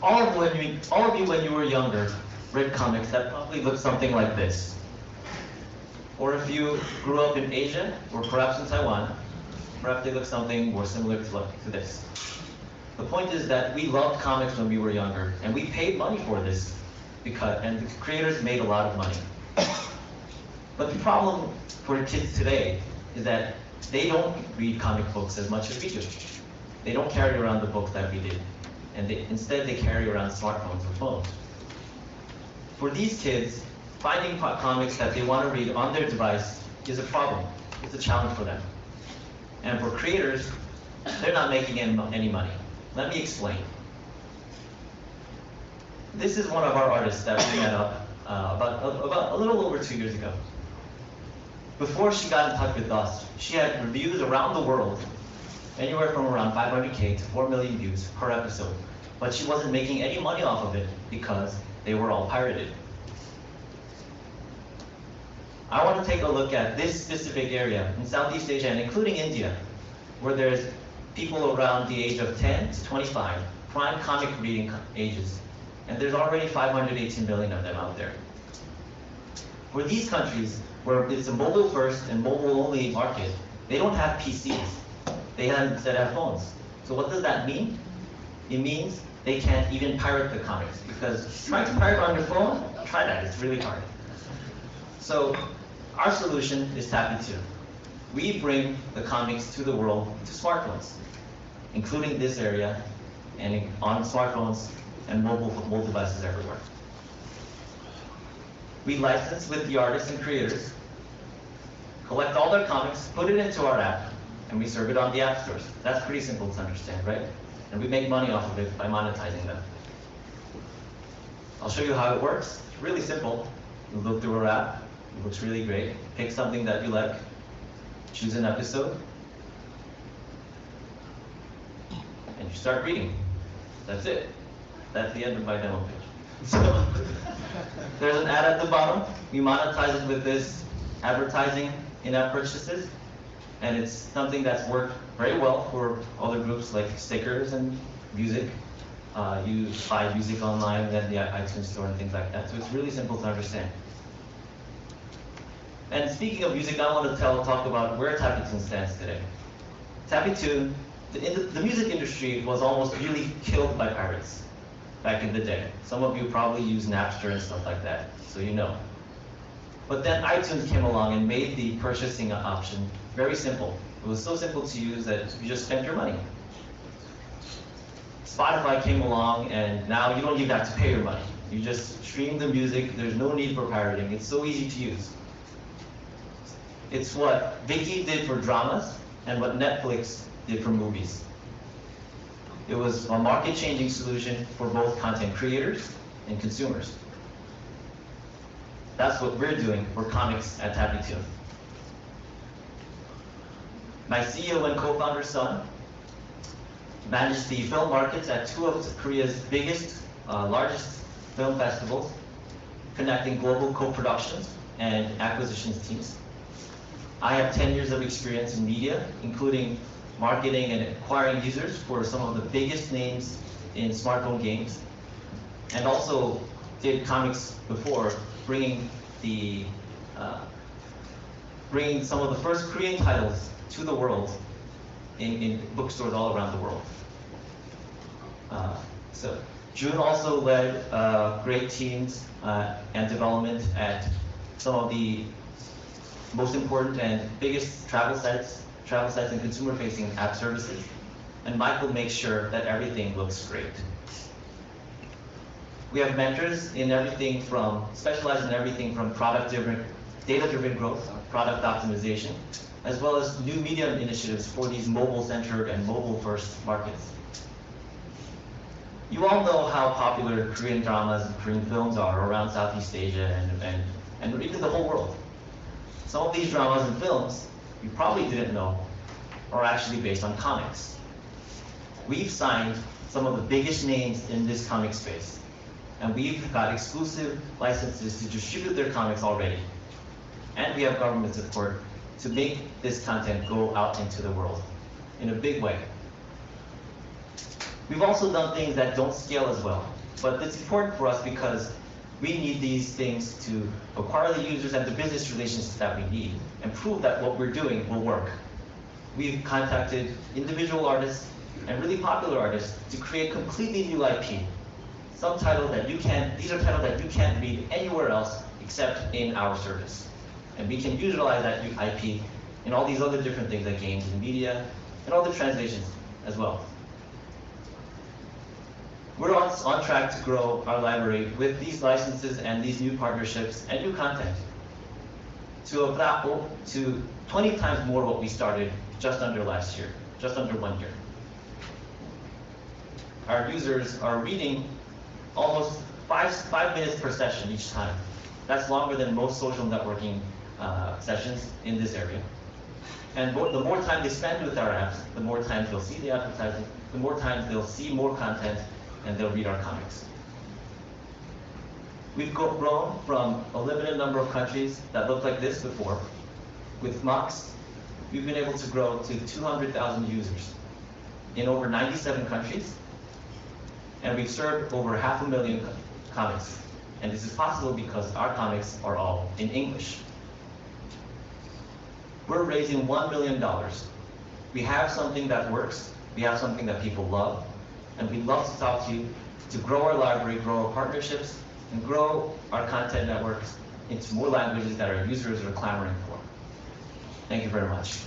All of you when you were younger read comics that probably looked something like this. Or if you grew up in Asia, or perhaps in Taiwan, perhaps they look something more similar to this. The point is that we loved comics when we were younger, and we paid money for this, and the creators made a lot of money. But the problem for kids today is that they don't read comic books as much as we do. They don't carry around the books that we did, and instead they carry around smartphones or phones. For these kids, finding comics that they want to read on their device is a problem. It's a challenge for them. And for creators, they're not making any money. Let me explain. This is one of our artists that we met up about a little over 2 years ago. Before she got in touch with us, she had reviews around the world, anywhere from around 500K to 4 million views per episode. But she wasn't making any money off of it because they were all pirated. I want to take a look at this specific area in Southeast Asia and including India, where there's people around the age of 10 to 25, prime comic reading ages. And there's already 518 million of them out there. For these countries, where it's a mobile first and mobile only market, they don't have PCs. They instead have phones. So what does that mean? It means they can't even pirate the comics, because trying to pirate on your phone, try that, it's really hard. So our solution is TappyToon. We bring the comics to the world to smartphones, including this area, and on smartphones and mobile devices everywhere. We license with the artists and creators, collect all their comics, put it into our app, and we serve it on the app stores. That's pretty simple to understand, right? And we make money off of it by monetizing them. I'll show you how it works. It's really simple. You look through our app. It looks really great. Pick something that you like. Choose an episode. And you start reading. That's it. That's the end of my demo page. So there's an ad at the bottom. We monetize it with this advertising in-app purchases. And it's something that's worked very well for other groups like stickers and music. You buy music online, then the iTunes store and things like that. So it's really simple to understand. And speaking of music, I want to talk about where TappyToon stands today. TappyToon, the music industry was almost really killed by pirates back in the day. Some of you probably use Napster and stuff like that, so you know. But then iTunes came along and made the purchasing option very simple. It was so simple to use that you just spent your money. Spotify came along, and now you don't even have to pay your money. You just stream the music. There's no need for pirating. It's so easy to use. It's what Viki did for dramas and what Netflix did for movies. It was a market-changing solution for both content creators and consumers. That's what we're doing for comics at TappyToon. My CEO and co-founder's son managed the film markets at two of Korea's biggest, largest film festivals, connecting global co-productions and acquisitions teams. I have 10 years of experience in media, including marketing and acquiring users for some of the biggest names in smartphone games, and also did comics before, bringing some of the first Korean titles to the world in bookstores all around the world. So June also led great teams and development at some of the most important and biggest travel sites and consumer-facing app services. And Michael makes sure that everything looks great. We have mentors specialized in everything from data-driven growth, product optimization, as well as new media initiatives for these mobile-centered and mobile-first markets. You all know how popular Korean dramas and Korean films are around Southeast Asia and even the whole world. Some of these dramas and films, you probably didn't know, are actually based on comics. We've signed some of the biggest names in this comic space, and we've got exclusive licenses to distribute their comics already. And we have government support to make this content go out into the world in a big way. We've also done things that don't scale as well, but it's important for us because we need these things to acquire the users and the business relationships that we need and prove that what we're doing will work. We've contacted individual artists and really popular artists to create completely new IP. These are titles that you can't read anywhere else except in our service. And we can utilize that IP in all these other different things like games and media and all the translations as well. We're on track to grow our library with these licenses and these new partnerships and new content to 20 times more what we started just under last year, just under 1 year. Our users are reading almost five minutes per session each time. That's longer than most social networking sessions in this area. And the more time they spend with our apps, the more times they'll see the advertising, the more times they'll see more content, and they'll read our comics. We've grown from a limited number of countries that looked like this before. With MOX, we've been able to grow to 200,000 users in over 97 countries, and we've served over 500,000 comics. And this is possible because our comics are all in English. We're raising $1 million. We have something that works, we have something that people love, and we'd love to talk to you to grow our library, grow our partnerships, and grow our content networks into more languages that our users are clamoring for. Thank you very much.